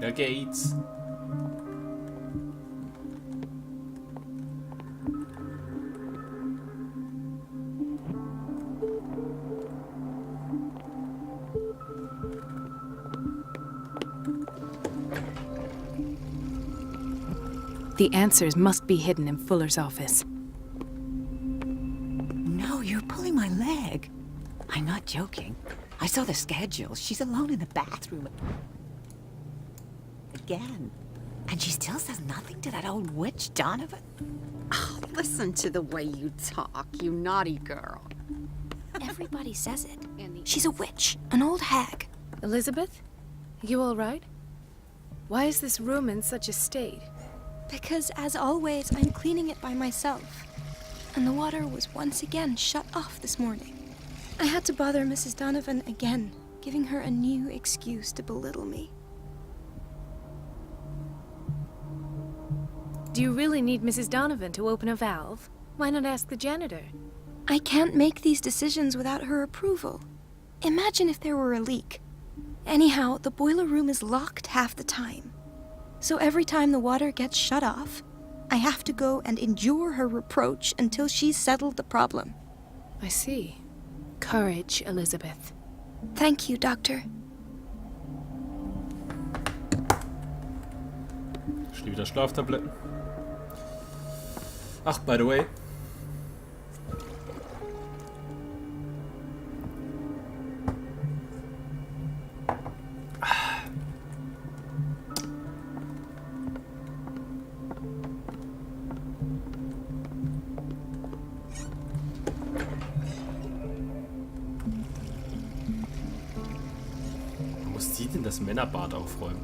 Weiter geht's. The answers must be hidden in Fuller's office. No, you're pulling my leg. I'm not joking. I saw the schedule. She's alone in the bathroom. Again. And she still says nothing to that old witch, Donovan. Oh, listen to the way you talk, you naughty girl. Everybody says it. She's a witch, an old hag. Elizabeth? You all right? Why is this room in such a state? Because, as always, I'm cleaning it by myself. And the water was once again shut off this morning. I had to bother Mrs. Donovan again, giving her a new excuse to belittle me. Do you really need Mrs. Donovan to open a valve? Why not ask the janitor? I can't make these decisions without her approval. Imagine if there were a leak. Anyhow, the boiler room is locked half the time. So every time the water gets shut off, I have to go and endure her reproach until she's settled the problem. I see. Courage, Elizabeth. Thank you, Doctor. Schon wieder Schlaftabletten. Ach, by the way. Wo muss die denn das Männerbad aufräumen?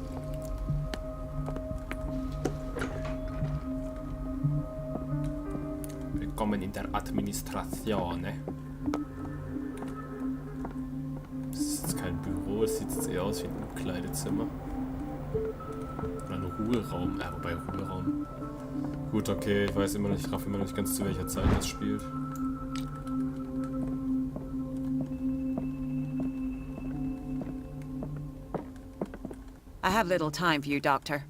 Willkommen in der Administration. Das ist jetzt kein Büro, es sieht jetzt eher aus wie ein Umkleidezimmer. Oder ein Ruheraum. Wobei Ruheraum. Gut, okay, ich weiß immer nicht, ich raff immer noch nicht ganz zu welcher Zeit das spielt. I have little time for you, Doctor.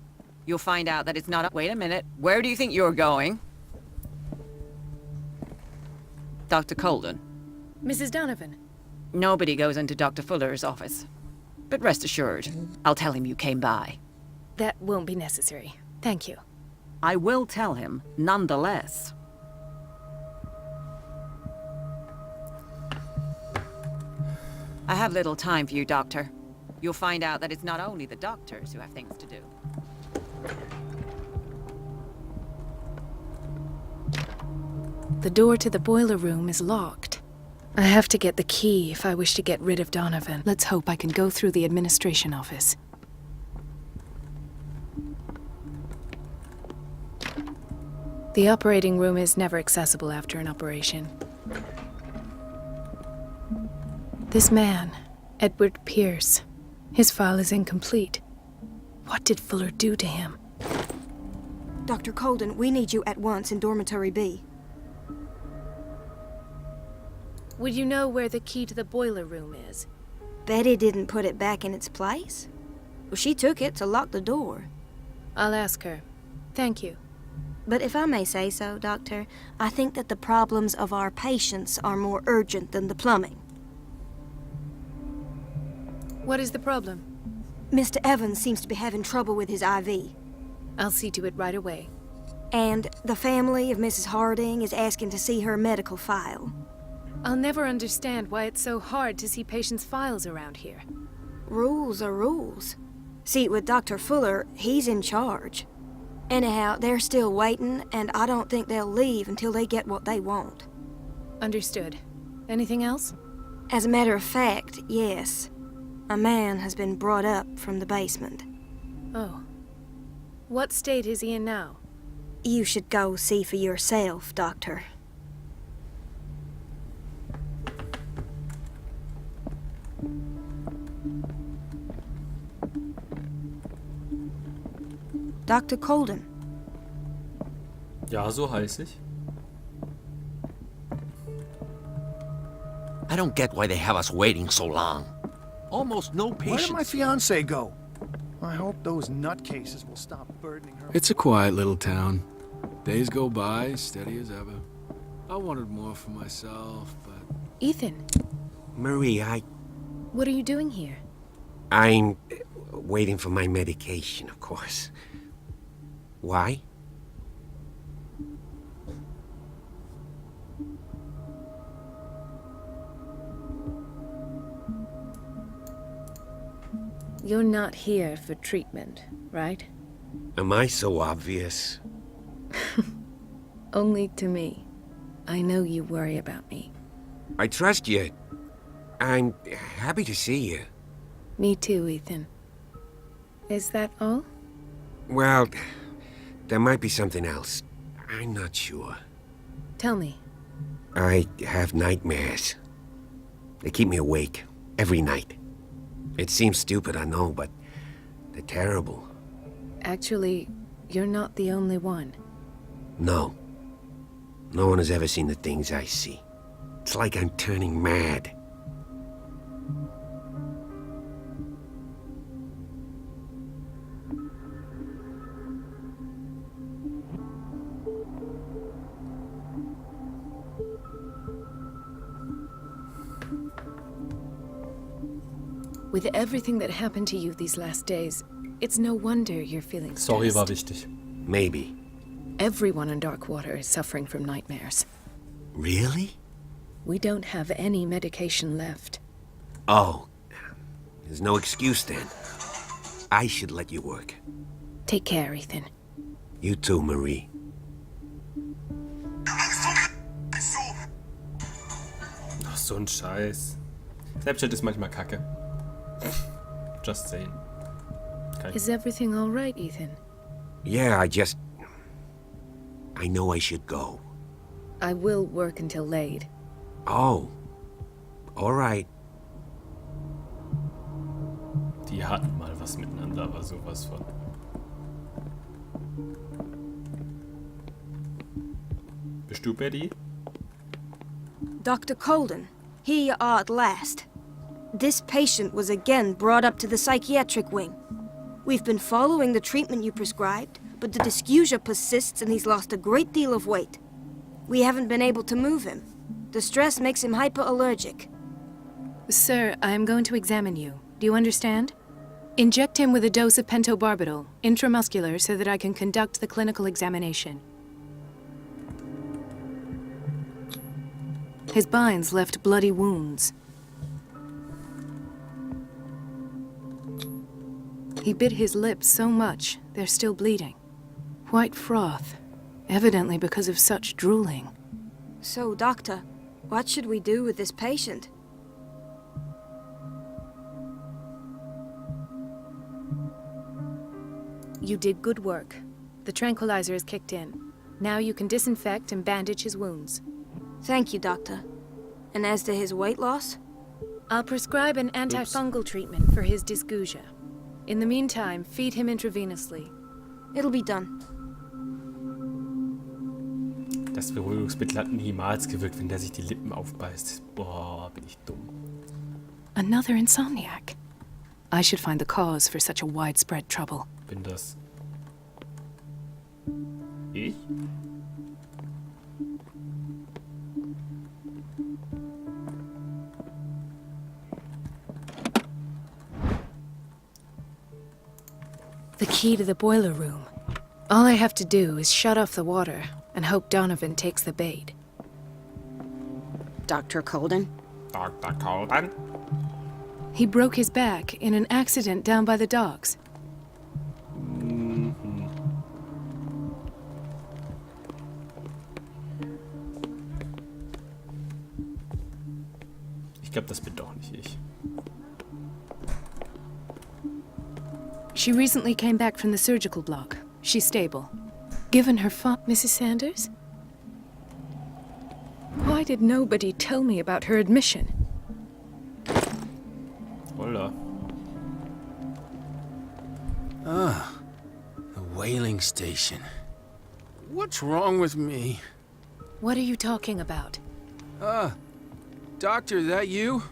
You'll find out that it's not a— Wait a minute. Where do you think you're going? Dr. Colden. Mrs. Donovan. Nobody goes into Dr. Fuller's office. But rest assured, I'll tell him you came by. That won't be necessary. Thank you. I will tell him, nonetheless. I have little time for you, Doctor. You'll find out that it's not only the doctors who have things to do. The door to the boiler room is locked. I have to get the key if I wish to get rid of Donovan. Let's hope I can go through the administration office. The operating room is never accessible after an operation. This man, Edward Pierce, his file is incomplete. What did Fuller do to him? Dr. Colden, we need you at once in Dormitory B. Would you know where the key to the boiler room is? Betty didn't put it back in its place. Well, she took it to lock the door. I'll ask her. Thank you. But if I may say so, Doctor, I think that the problems of our patients are more urgent than the plumbing. What is the problem? Mr. Evans seems to be having trouble with his IV. I'll see to it right away. And the family of Mrs. Harding is asking to see her medical file. I'll never understand why it's so hard to see patients' files around here. Rules are rules. See, with Dr. Fuller, he's in charge. Anyhow, they're still waiting, and I don't think they'll leave until they get what they want. Understood. Anything else? As a matter of fact, yes. A man has been brought up from the basement. Oh. What state is he in now? You should go see for yourself, Doctor. Dr. Colden. Ja, so heiß ich. I don't get why they have us waiting so long. Almost no Where did patience. my fiancé go? I hope those nutcases will stop burdening her. It's a quiet little town. Days go by, steady as ever. I wanted more for myself, but... Ethan, Marie, what are you doing here? I'm waiting for my medication, of course. Why? You're not here for treatment, right? Am I so obvious? Only to me. I know you worry about me. I trust you. I'm happy to see you. Me too, Ethan. Is that all? Well, there might be something else. I'm not sure. Tell me. I have nightmares. They keep me awake every night. It seems stupid, I know, but they're terrible. Actually, you're not the only one. No. No one has ever seen the things I see. It's like I'm turning mad. With everything that happened to you these last days, it's no wonder you're feeling Sorry war stressed. wichtig. Maybe. Everyone in Darkwater is suffering from nightmares. Really? We don't have any medication left. Oh. There's no excuse then. I should let you work. Take care, Ethan. You too, Marie. Ach, so ein Scheiß. Snapchat ist manchmal kacke. Just saying. Is everything all right, Ethan? Yeah, I know I should go. I will work until late. Oh. All right. Die hatten mal was miteinander, aber sowas von. Bist du Betty? Dr. Colden, here you are at last. This patient was again brought up to the psychiatric wing. We've been following the treatment you prescribed, but the dysgeusia persists and he's lost a great deal of weight. We haven't been able to move him. The stress makes him hyperallergic. Sir, I am going to examine you. Do you understand? Inject him with a dose of pentobarbital, intramuscular, so that I can conduct the clinical examination. His binds left bloody wounds. He bit his lips so much, they're still bleeding. White froth, evidently because of such drooling. So, Doctor, what should we do with this patient? You did good work. The tranquilizer is kicked in. Now you can disinfect and bandage his wounds. Thank you, Doctor. And as to his weight loss? I'll prescribe an antifungal treatment for his dysgeusia. In the meantime, feed him intravenously. It'll be done. Das Beruhigungsmittel hat niemals gewirkt, wenn der sich die Lippen aufbeißt. Boah, bin ich dumm. Another insomniac. I should find the cause for such a widespread trouble. Bin das... Ich? The key to the boiler room. All I have to do is shut off the water and hope Donovan takes the bait. Dr. Colden? Dr. Colden? He broke his back in an accident down by the docks. Ich glaube, das bin doch nicht ich. She recently came back from the surgical block. She's stable. Given her Mrs. Sanders? Why did nobody tell me about her admission? Holla. Ah, the whaling station. What's wrong with me? What are you talking about? Doctor, that you?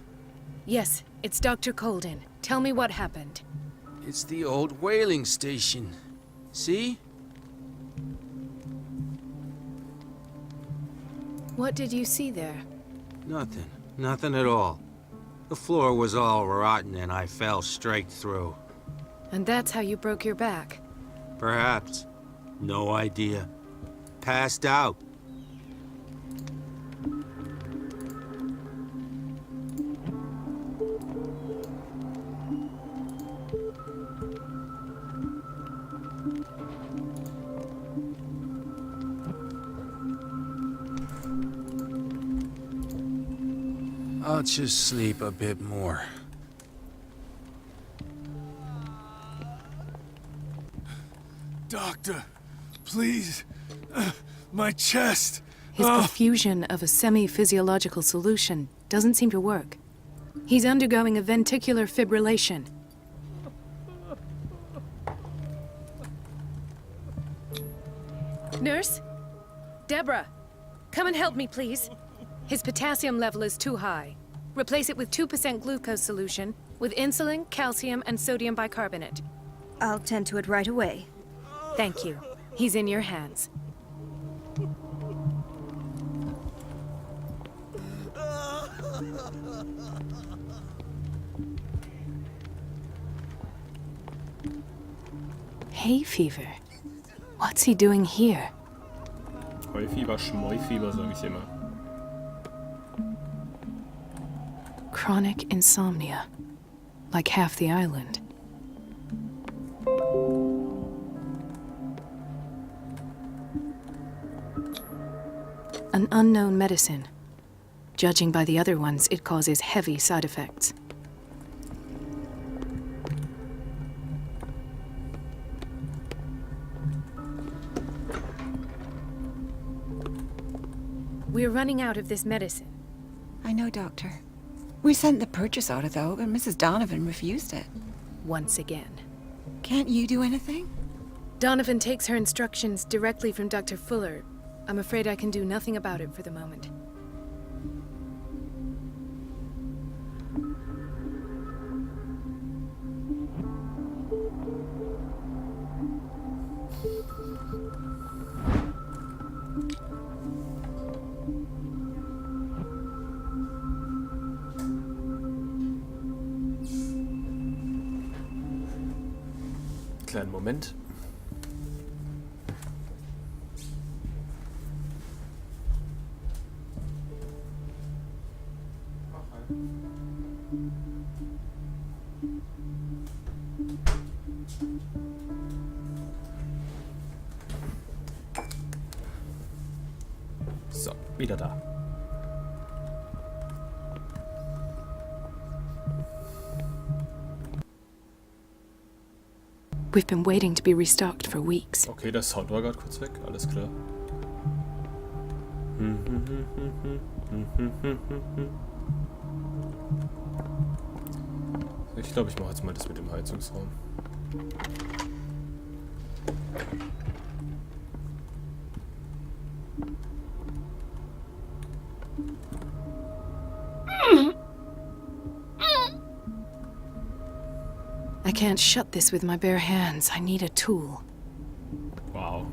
Yes, it's Dr. Colden. Tell me what happened. It's the old whaling station. See? What did you see there? Nothing. Nothing at all. The floor was all rotten and I fell straight through. And that's how you broke your back. Perhaps. No idea. Passed out. I'll just sleep a bit more. Doctor, please. My chest. His perfusion of a semi-physiological solution doesn't seem to work. He's undergoing a ventricular fibrillation. Nurse? Deborah, come and help me, please. His potassium level is too high. Replace it with 2% glucose solution with insulin, calcium, and sodium bicarbonate. I'll tend to it right away. Thank you. He's in your hands. Hay fever. What's he doing here? Heufieber, Schmäufieber, sage ich immer. Chronic insomnia. Like half the island. An unknown medicine. Judging by the other ones, it causes heavy side effects. We're running out of this medicine. I know, Doctor. We sent the purchase order, though, but Mrs. Donovan refused it. Once again. Can't you do anything? Donovan takes her instructions directly from Dr. Fuller. I'm afraid I can do nothing about it for the moment. Kleinen Moment. So, wieder da. We've been waiting to be restocked for weeks. Okay, der Sound war gerade kurz weg, alles klar. Ich glaube, ich mache jetzt mal das mit dem Heizungsraum. I can't shut this with my bare hands. I need a tool. Wow.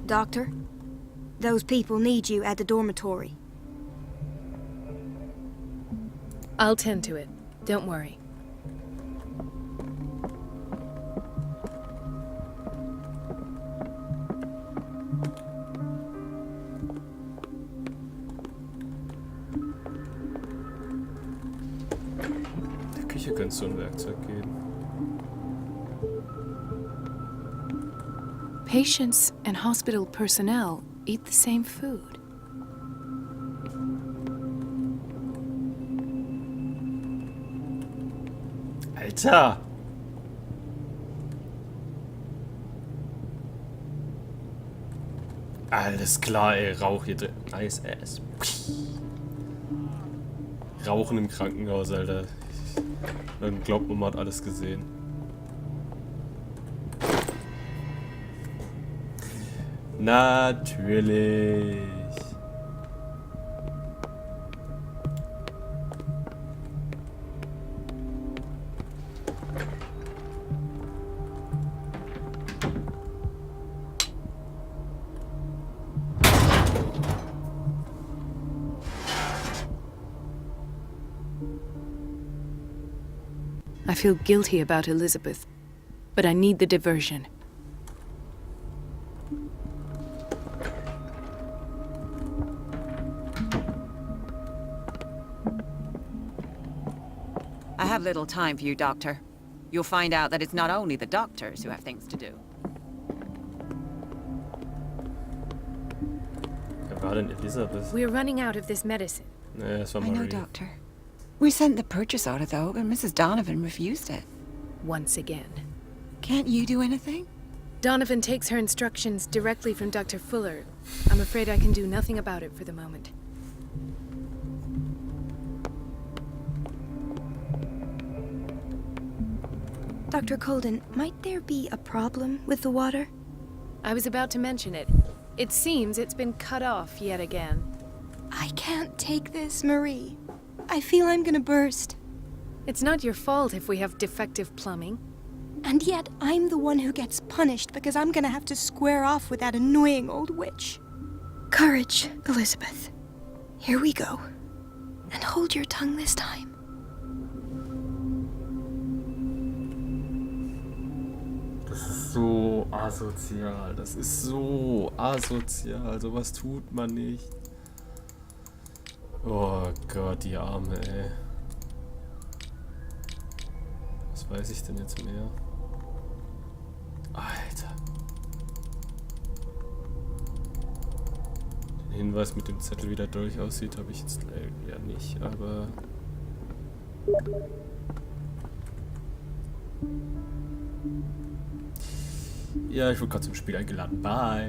Doctor, those people need you at the dormitory. I'll tend to it. Don't worry. Der Küche könnte so ein Werkzeug geben. Patients and hospital personnel eat the same food. Alter! Alles klar, ey, Rauch hier drin. ISS. Rauchen im Krankenhaus, Alter. Dann glaubt man, man hat alles gesehen. Natürlich. I feel guilty about Elizabeth, but I need the diversion. I have little time for you, Doctor. You'll find out that it's not only the doctors who have things to do. Wer war denn Elizabeth? We're running out of this medicine. Nee, das war I know, Marie. Doctor. We sent the purchase order, though, but Mrs. Donovan refused it. Once again. Can't you do anything? Donovan takes her instructions directly from Dr. Fuller. I'm afraid I can do nothing about it for the moment. Dr. Colden, might there be a problem with the water? I was about to mention it. It seems it's been cut off yet again. I can't take this, Marie. I feel I'm gonna burst. It's not your fault if we have defective plumbing. And yet, I'm the one who gets punished because I'm gonna have to square off with that annoying old witch. Courage, Elizabeth. Here we go. And hold your tongue this time. Das ist so asozial. Das ist so asozial. Sowas tut man nicht. Oh Gott, die Arme, ey. Was weiß ich denn jetzt mehr? Alter. Den Hinweis mit dem Zettel, wie der Dolch aussieht, habe ich jetzt ja nicht, aber... Ja, ich wurde gerade zum Spiel eingeladen. Bye.